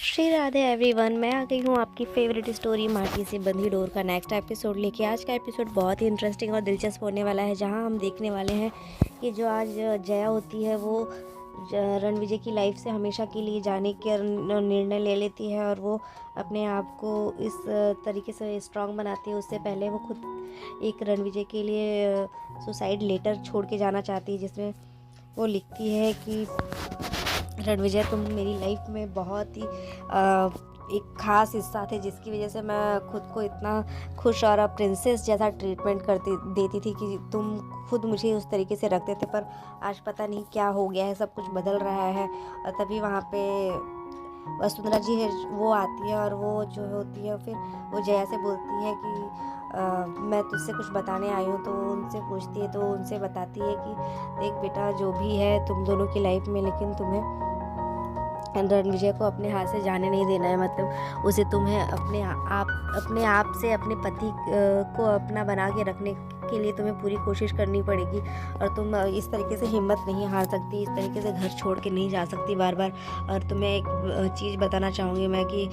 Shri Radhe everyone, मैं आ गई हूँ आपकी फेवरेट स्टोरी माटी से बंधी डोर का नेक्स्ट एपिसोड लेके। आज का एपिसोड बहुत ही इंटरेस्टिंग और दिलचस्प होने वाला है, जहाँ हम देखने वाले हैं कि जो आज जया होती है वो रणविजय की लाइफ से हमेशा के लिए जाने के निर्णय ले लेती है और वो अपने आप को इस तरीके से स्ट्रांग बनाती है। उससे पहले वो खुद एक रणविजय के लिए सुसाइड लेटर छोड़ के जाना चाहती है, जिसमें वो लिखती है कि रणविजय, तुम मेरी लाइफ में बहुत ही एक ख़ास हिस्सा थे, जिसकी वजह से मैं खुद को इतना खुश और प्रिंसेस जैसा ट्रीटमेंट करती देती थी कि तुम खुद मुझे उस तरीके से रखते थे। पर आज पता नहीं क्या हो गया है, सब कुछ बदल रहा है। और तभी वहाँ पे वसुंधरा जी है, वो आती है और वो जो होती है फिर वो जया से बोलती है कि मैं तुझसे कुछ बताने आई हूँ। तो उनसे पूछती है, तो उनसे बताती है कि देख बेटा, जो भी है तुम दोनों की लाइफ में, लेकिन तुम्हें रणविजय को अपने हाथ से जाने नहीं देना है। मतलब उसे तुम्हें अपने आप से अपने पति को अपना बना के रखने के लिए तुम्हें पूरी कोशिश करनी पड़ेगी। और तुम इस तरीके से हिम्मत नहीं हार सकती, इस तरीके से घर छोड़ के नहीं जा सकती बार बार। और तुम्हें एक चीज़ बताना चाहूँगी मैं कि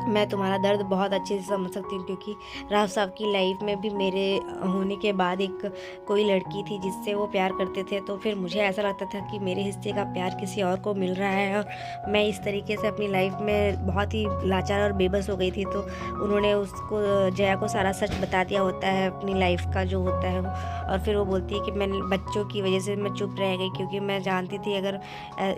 मैं तुम्हारा दर्द बहुत अच्छे से समझ सकती हूँ, क्योंकि राव साहब की लाइफ में भी मेरे होने के बाद एक कोई लड़की थी जिससे वो प्यार करते थे। तो फिर मुझे ऐसा लगता था कि मेरे हिस्से का प्यार किसी और को मिल रहा है, और मैं इस तरीके से अपनी लाइफ में बहुत ही लाचार और बेबस हो गई थी। तो उन्होंने उसको, जया को, सारा सच बता दिया होता है अपनी लाइफ का जो होता है वो। और फिर वो बोलती है कि मैंने बच्चों की वजह से मैं चुप रह गई, क्योंकि मैं जानती थी अगर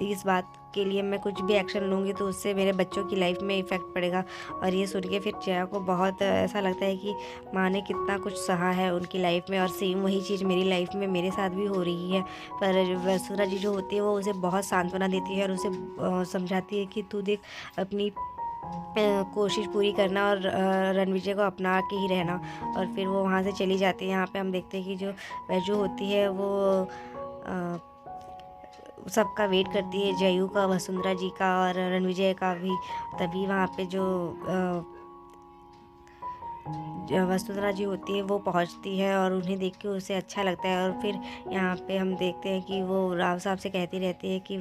इस बात के लिए मैं कुछ भी एक्शन लूँगी तो उससे मेरे बच्चों की लाइफ में इफ़ेक्ट पड़ेगा। और ये सुन के फिर जया को बहुत ऐसा लगता है कि माँ ने कितना कुछ सहा है उनकी लाइफ में, और सेम वही चीज़ मेरी लाइफ में मेरे साथ भी हो रही है। पर वसुंधरा जी जो होती है वो उसे बहुत सांत्वना देती है और उसे समझाती है कि तू देख, अपनी कोशिश पूरी करना और रणविजय को अपना के ही रहना। और फिर वो वहाँ से चली जाती है। यहाँ पे हम देखते हैं कि जो वैजू होती है वो सबका वेट करती है, जयू का, वसुंधरा जी का और रणविजय का भी। तभी वहाँ पे जो वसुंधरा जी होती है वो पहुंचती है और उन्हें देख के उसे अच्छा लगता है। और फिर यहाँ पे हम देखते हैं कि वो राव साहब से कहती रहती है कि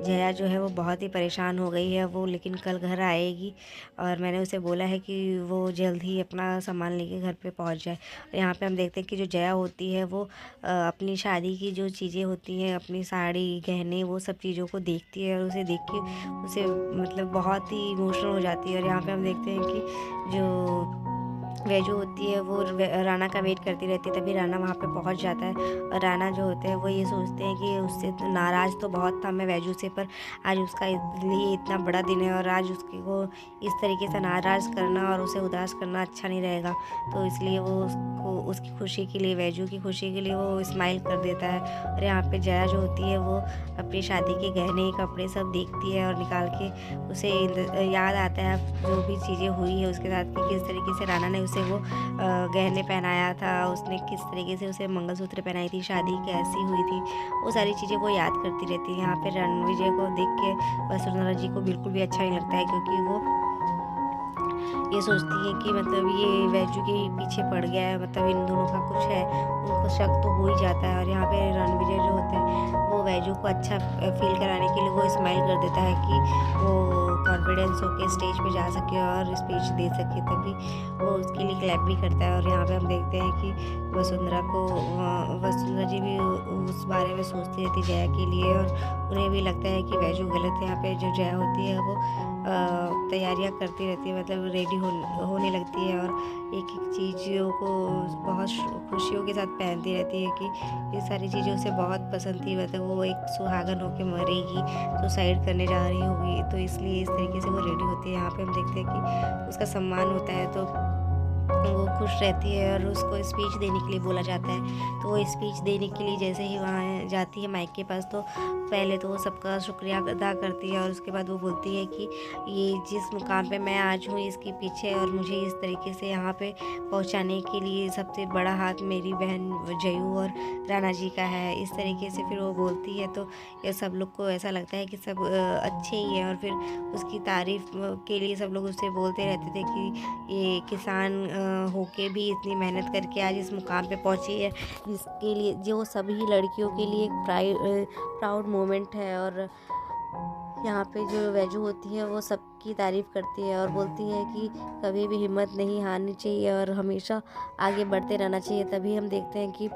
जया जो है वो बहुत ही परेशान हो गई है, वो लेकिन कल घर आएगी और मैंने उसे बोला है कि वो जल्द ही अपना सामान लेके घर पे पहुँच जाए। और यहाँ पे हम देखते हैं कि जो जया होती है वो अपनी शादी की जो चीज़ें होती हैं, अपनी साड़ी, गहने, वो सब चीज़ों को देखती है और उसे देख के उसे मतलब बहुत ही इमोशनल हो जाती है। और यहाँ पे हम देखते हैं कि जो वैजू होती है वो राना का वेट करती रहती है। तभी राना वहाँ पे पहुँच जाता है और राना जो होते हैं वो ये सोचते हैं कि उससे तो नाराज़ तो बहुत था मैं वैजू से, पर आज उसका लिए इतना बड़ा दिन है और आज उसके को इस तरीके से नाराज़ करना और उसे उदास करना अच्छा नहीं रहेगा। तो इसलिए वो उसको उसकी खुशी के लिए, वैजू की खुशी के लिए वो स्माइल कर देता है। और यहाँ पे जया जो होती है वो अपनी शादी के गहने, कपड़े सब देखती है और निकाल के उसे याद आता है जो भी चीज़ें हुई है उसके साथ, कि किस तरीके से राना ने उसे वो गहने पहनाया था, उसने किस तरीके से उसे मंगलसूत्र पहनाई थी, शादी कैसी हुई थी, वो सारी चीज़ें वो याद करती रहती है। यहाँ पे रणविजय को देख के वसुंधरा जी को बिल्कुल भी अच्छा नहीं लगता है, क्योंकि वो ये सोचती है कि मतलब ये वैजू के पीछे पड़ गया है, मतलब इन दोनों का कुछ है, उनको शक तो हो ही जाता है। और यहाँ पे रणविजय जो होते हैं वो वैजू को अच्छा फील कराने के लिए वो स्माइल कर देता है कि वो कॉन्फिडेंस होके स्टेज पे जा सके और स्पीच दे सके। तभी वो उसके लिए क्लैप भी करता है। और यहाँ पे हम देखते हैं कि वसुंधरा जी भी उस बारे में सोचती रहती जया के लिए, और उन्हें भी लगता है कि वैजू गलत है। यहाँ पे जो जया होती है वो तैयारियां करती रहती है, मतलब रेडी होने लगती है और एक एक चीज़ों को बहुत खुशियों के साथ पहनती रहती है कि ये सारी चीज़ें उसे बहुत पसंद थी। मतलब वो एक सुहागन होकर मरेगी, सुसाइड करने जा रही होगी, तो इसलिए इस तरीके से वो रेडी होती है। यहाँ पे हम देखते हैं कि उसका सम्मान होता है, तो वो खुश रहती है और उसको स्पीच देने के लिए बोला जाता है। तो वो स्पीच देने के लिए जैसे ही वहाँ जाती है माइक के पास, तो पहले तो वो सबका शुक्रिया अदा करती है और उसके बाद वो बोलती है कि ये जिस मुकाम पे मैं आज हूँ इसके पीछे और मुझे इस तरीके से यहाँ पे पहुँचाने के लिए सबसे बड़ा हाथ मेरी बहन जयू और राना जी का है। इस तरीके से फिर वो बोलती है, तो ये सब लोग को ऐसा लगता है कि सब अच्छे ही हैं। और फिर उसकी तारीफ़ के लिए सब लोग उससे बोलते रहते थे कि ये किसान होके भी इतनी मेहनत करके आज इस मुकाम पे पहुंची है, जिसके लिए जो सभी लड़कियों के लिए एक प्राउड मोमेंट है। और यहाँ पे जो वैजू होती है वो सबकी तारीफ़ करती है और बोलती है कि कभी भी हिम्मत नहीं हारनी चाहिए और हमेशा आगे बढ़ते रहना चाहिए। तभी हम देखते हैं कि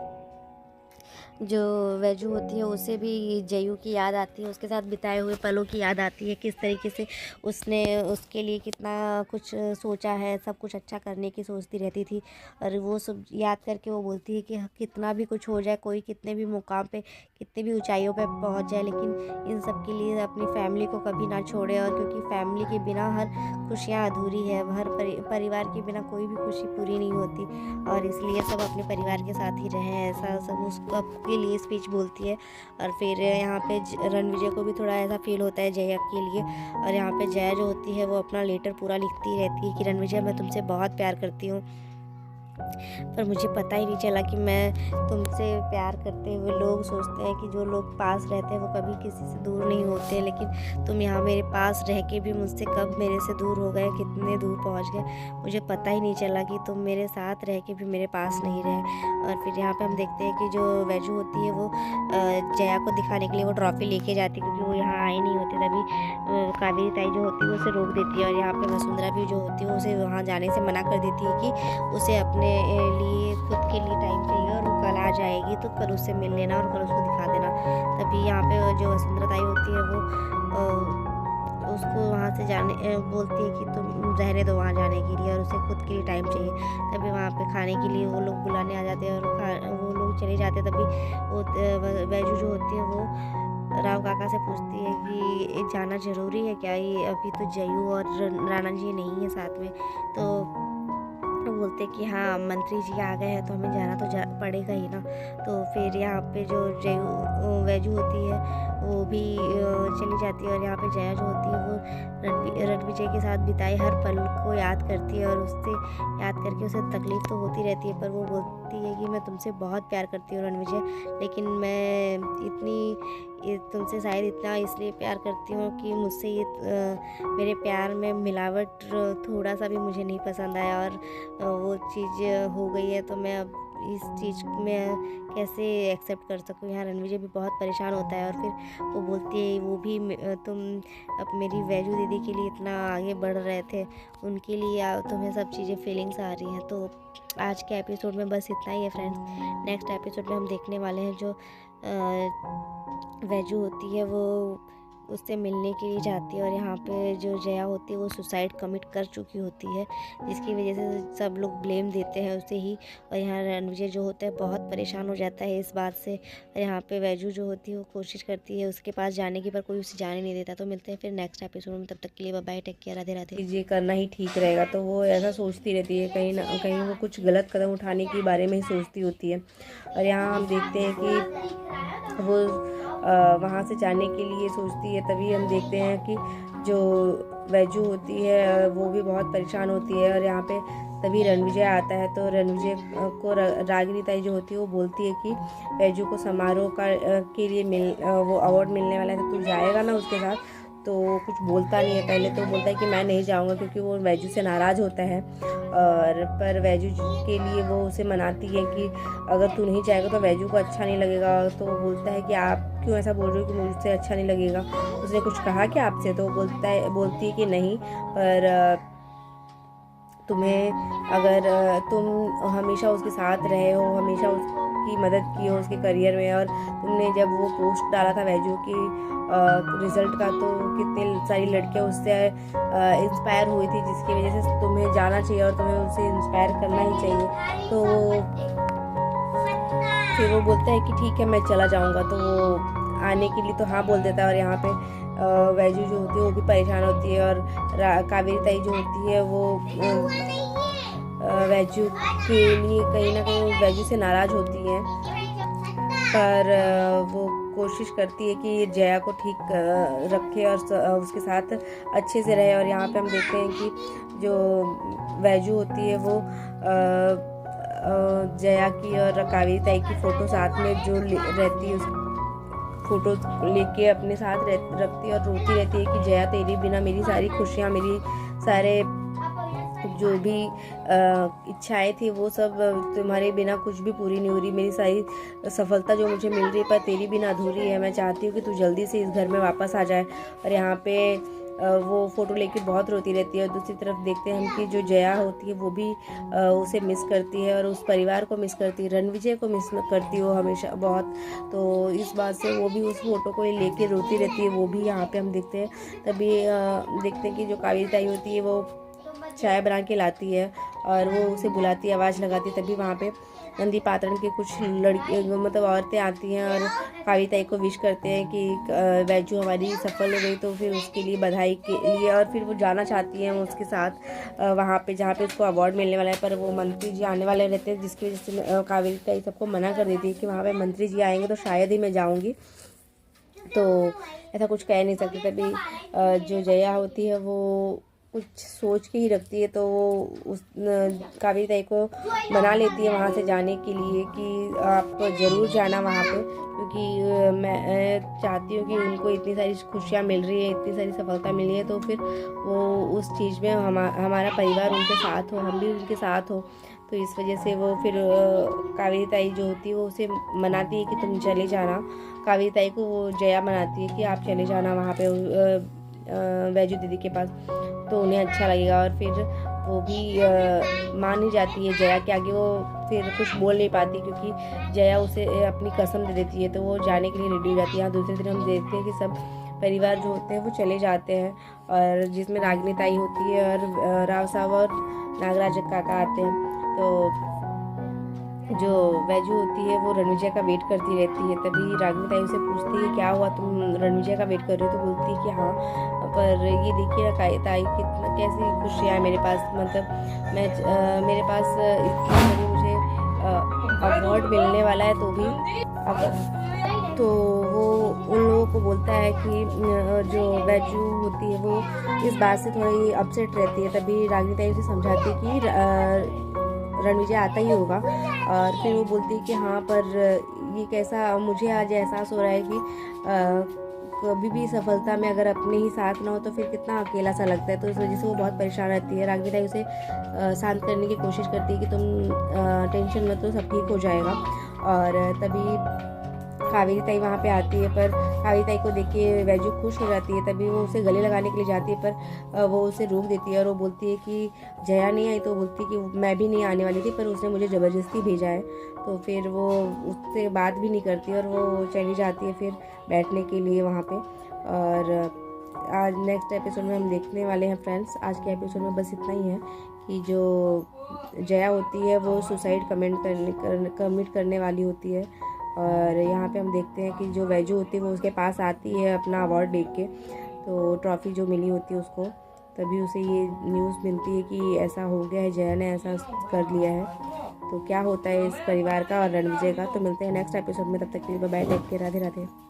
जो वैजू होती है उसे भी जयू की याद आती है, उसके साथ बिताए हुए पलों की याद आती है, किस तरीके से उसने उसके लिए कितना कुछ सोचा है, सब कुछ अच्छा करने की सोचती रहती थी। और वो सब याद करके वो बोलती है कि कितना भी कुछ हो जाए, कोई कितने भी मुकाम पे, कितनी भी ऊंचाइयों पे पहुंच जाए, लेकिन इन सब के लिए अपनी फैमिली को कभी ना छोड़े। और क्योंकि फैमिली के बिना हर खुशियाँ अधूरी है, हर परिवार के बिना कोई भी खुशी पूरी नहीं होती, और इसलिए सब अपने परिवार के साथ ही रहें, ऐसा सब उसको के लिए स्पीच बोलती है। और फिर यहाँ पे रणविजय को भी थोड़ा ऐसा फील होता है जया के लिए। और यहाँ पे जया जो होती है वो अपना लेटर पूरा लिखती रहती है कि रणविजय, मैं तुमसे बहुत प्यार करती हूँ, पर मुझे पता ही नहीं चला कि मैं तुमसे प्यार करते हुए, लोग सोचते हैं कि जो लोग पास रहते हैं वो कभी किसी से दूर नहीं होते, लेकिन तुम यहाँ मेरे पास रह के भी मुझसे कब मेरे से दूर हो गए, कितने दूर पहुँच गए, मुझे पता ही नहीं चला कि तुम मेरे साथ रह के भी मेरे पास नहीं रहे। और फिर यहाँ पे हम देखते हैं कि जो वैजू होती है वो जया को दिखाने के लिए वो ट्रॉफी लेके जाती है, क्योंकि वो यहाँ आई नहीं होती। तभी कावेरी ताई जो होती है वो उसे रोक देती है, और यहाँ पे वसुंधरा भी जो होती है उसे वहाँ जाने से मना कर देती है कि उसे अपने लिए खुद के लिए टाइम चाहिए, और वो कल आ जाएगी तो कल उससे मिल लेना और कल उसको दिखा देना। तभी यहाँ पे जो वसुंधरा ताई होती है वो उसको वहाँ से जाने बोलती है कि तुम रहने दो वहाँ जाने के लिए, और उसे खुद के लिए टाइम चाहिए। तभी वहाँ पे खाने के लिए वो लोग बुलाने आ जाते हैं, और वो लोग चले जाते हैं। तभी वो वैजू जो होती है वो राव काका से पूछती है कि जाना ज़रूरी है क्या, ये अभी तो जयू और राणा जी नहीं है साथ में। तो वो बोलते कि हाँ, मंत्री जी आ गए हैं तो हमें जाना तो पड़ेगा ही ना। तो फिर यहाँ पे जो वैजू होती है वो भी चली जाती है, और यहाँ पे जया जो होती है वो रणविजय के साथ बिताए हर पल को याद करती है, और उससे याद करके उसे तकलीफ़ तो होती रहती है, पर वो बोलती है कि मैं तुमसे बहुत प्यार करती हूँ रणविजय, लेकिन मैं तुमसे शायद इतना इसलिए प्यार करती हूँ कि मुझसे ये मेरे प्यार में मिलावट थोड़ा सा भी मुझे नहीं पसंद आया, और वो चीज़ हो गई है, तो मैं अब इस चीज़ में कैसे एक्सेप्ट कर सकूँ। यहाँ रणविजय भी बहुत परेशान होता है, और फिर वो बोलती है वो भी तुम अब मेरी वैजू दीदी के लिए इतना आगे बढ़ रहे थे, उनके लिए तुम्हें सब चीज़ें फीलिंग्स आ रही हैं। तो आज के एपिसोड में बस इतना ही है फ्रेंड्स। नेक्स्ट एपिसोड में हम देखने वाले हैं जो वैजू होती है वो उससे मिलने के लिए जाती है, और यहाँ पे जो जया होती है वो सुसाइड कमिट कर चुकी होती है, जिसकी वजह से सब लोग ब्लेम देते हैं उसे ही। और यहाँ रणविजय जो होता है बहुत परेशान हो जाता है इस बात से, और यहाँ पे वैजू जो होती है वो कोशिश करती है उसके पास जाने की, पर कोई उसे जाने नहीं देता। तो मिलते हैं फिर नेक्स्ट एपिसोड में, तब तक के लिए bye, take care, Radhe Radhe. ये करना ही ठीक रहेगा, तो वो ऐसा सोचती रहती है, कहीं ना कहीं वो कुछ गलत कदम उठाने के बारे में ही सोचती होती है। और यहाँ हम देखते हैं कि वो वहाँ से जाने के लिए सोचती है। तभी हम देखते हैं कि जो वैजू होती है वो भी बहुत परेशान होती है, और यहाँ पे तभी रणविजय आता है। तो रणविजय को रागिनी ताई जो होती है वो बोलती है कि वैजू को समारोह के लिए वो अवार्ड मिलने वाला है, तो तू जाएगा ना उसके साथ। तो कुछ बोलता नहीं है, पहले तो बोलता है कि मैं नहीं जाऊंगा, क्योंकि वो वैजू से नाराज़ होता है। और पर वैजू के लिए वो उसे मनाती है कि अगर तू नहीं जाएगा तो वैजू को अच्छा नहीं लगेगा। तो वो बोलता है कि आप क्यों ऐसा बोल रहे हो कि मुझसे अच्छा नहीं लगेगा, उसने कुछ कहा क्या आपसे? तो बोलती है कि नहीं, पर तुम्हें अगर तुम हमेशा उसके साथ रहे हो, हमेशा उसकी मदद की हो उसके करियर में, और तुमने जब वो पोस्ट डाला था वैजू की रिज़ल्ट का, तो कितनी सारी लड़कियां उससे इंस्पायर हुई थी, जिसकी वजह से तुम्हें जाना चाहिए और तुम्हें उसे इंस्पायर करना ही चाहिए। तो फिर वो बोलता है कि ठीक है मैं चला जाऊंगा। तो वो आने के लिए तो हाँ बोल देता है, और यहाँ पे वैजू जो होती है वो भी परेशान होती है, और कावेरी ताई जो होती है वो वैजू के लिए कहीं ना कहीं वैजू से नाराज़ होती है, पर वो कोशिश करती है कि जया को ठीक रखे और उसके साथ अच्छे से रहे। और यहाँ पे हम देखते हैं कि जो वैजू होती है वो जया की और कावेरी ताई की फ़ोटो साथ में जो रहती है, उस फोटो लेके अपने साथ रखती है और रोती रहती है कि जया तेरे बिना मेरी सारी खुशियाँ, मेरी सारे जो भी इच्छाएं थी वो सब तुम्हारे बिना कुछ भी पूरी नहीं हो रही। मेरी सारी सफलता जो मुझे मिल रही है पर तेरी बिना अधूरी है। मैं चाहती हूँ कि तू जल्दी से इस घर में वापस आ जाए। और यहाँ पे वो फ़ोटो लेके बहुत रोती रहती है। और दूसरी तरफ देखते हैं हम कि जो जया होती है वो भी उसे मिस करती है और उस परिवार को मिस करती है, रणविजय को मिस करती है वो हमेशा बहुत। तो इस बात से वो भी उस फोटो को लेके रोती रहती है। वो भी यहाँ पे हम देखते हैं। तभी देखते हैं कि जो कावेरी ताई होती है वो चाय बना के लाती है और वो उसे बुलाती है, आवाज़ लगाती है। तभी वहाँ पे नंदी पात्रण के कुछ लड़की मतलब औरतें आती हैं और कावेरी ताई को विश करते हैं कि वैजू हमारी सफल हो गई। तो फिर उसके लिए बधाई के लिए और फिर वो जाना चाहती हैं उसके साथ वहाँ पे जहाँ पे उसको अवार्ड मिलने वाला है। पर वो मंत्री जी आने वाले रहते हैं, जिसकी वजह से कावेरी ताई सबको मना कर देती है कि वहाँ पे मंत्री जी आएंगे तो शायद ही मैं जाऊँगी। तो ऐसा कुछ कह नहीं सकते। तभी जो जया होती है वो कुछ सोच के ही रखती है। तो वो उस कावेरी ताई को मना लेती है वहाँ से जाने के लिए कि आप ज़रूर जाना वहाँ पे, क्योंकि मैं चाहती हूँ कि उनको इतनी सारी खुशियाँ मिल रही है, इतनी सारी सफलता मिल रही है। तो फिर वो उस चीज़ में हमारा परिवार उनके साथ हो, हम भी उनके साथ हो। तो इस वजह से वो फिर कावेरी ताई जो होती है वो उसे मनाती है कि तुम चले जाना। कावेरी ताई को वो जया मनाती है कि आप चले जाना वहाँ पे वैजू दीदी के पास, तो उन्हें अच्छा लगेगा। और फिर वो भी मान ही जाती है जया के आगे। वो फिर कुछ बोल नहीं पाती क्योंकि जया उसे अपनी कसम दे देती है। तो वो जाने के लिए रेडी हो जाती है। दूसरे दिन हम देखते हैं कि सब परिवार जो होते हैं वो चले जाते हैं, और जिसमें रागिनी ताई होती है और राव साहब और नागराज काका आते हैं। तो जो वैजू होती है वो रणविजय का वेट करती रहती है। तभी रागिनी ताई उसे पूछती है क्या हुआ, तुम रणविजय का वेट कर रहे हो? तो बोलती है कि हाँ, पर ये देखिए ना ताई कितना कैसी खुशियाँ है मेरे पास। मतलब मैं मेरे पास इतनी बड़ी मुझे अवार्ड मिलने वाला है। तो भी तो वो उन लोगों को बोलता है कि जो वैजू होती है वो इस बात से थोड़ी अपसेट रहती है। तभी रागिनी ताई उसे समझाती है कि रणविजय आता ही होगा। और फिर वो बोलती है कि हाँ, पर ये कैसा, मुझे आज एहसास हो रहा है कि कभी भी सफलता में अगर अपने ही साथ ना हो तो फिर कितना अकेला सा लगता है। तो इस वजह से वो बहुत परेशान रहती है। रागिनी ताई उसे शांत करने की कोशिश करती है कि तुम टेंशन मत लो, सब ठीक हो जाएगा। और तभी कावेरी ताई वहाँ पे आती है, पर कावेरी ताई को देख के वैजू खुश हो जाती है। तभी वो उसे गले लगाने के लिए जाती है, पर वो उसे रोक देती है और वो बोलती है कि जया नहीं आई। तो बोलती है कि मैं भी नहीं आने वाली थी, पर उसने मुझे ज़बरदस्ती भेजा है। तो फिर वो उससे बात भी नहीं करती और वो चली जाती है फिर बैठने के लिए वहाँ पे। और आज नेक्स्ट एपिसोड में हम देखने वाले हैं फ्रेंड्स। आज के एपिसोड में बस इतना ही है कि जो जया होती है वो सुसाइड कमिट करने वाली होती है। और यहाँ पे हम देखते हैं कि जो वैजू होती है वो उसके पास आती है अपना अवार्ड देख के, तो ट्रॉफ़ी जो मिली होती है उसको। तभी उसे ये न्यूज़ मिलती है कि ऐसा हो गया है, जया ने ऐसा कर लिया है। तो क्या होता है इस परिवार का और रणविजय का, तो मिलते हैं नेक्स्ट एपिसोड में। तब तक के लिए bye, take care, Radhe Radhe.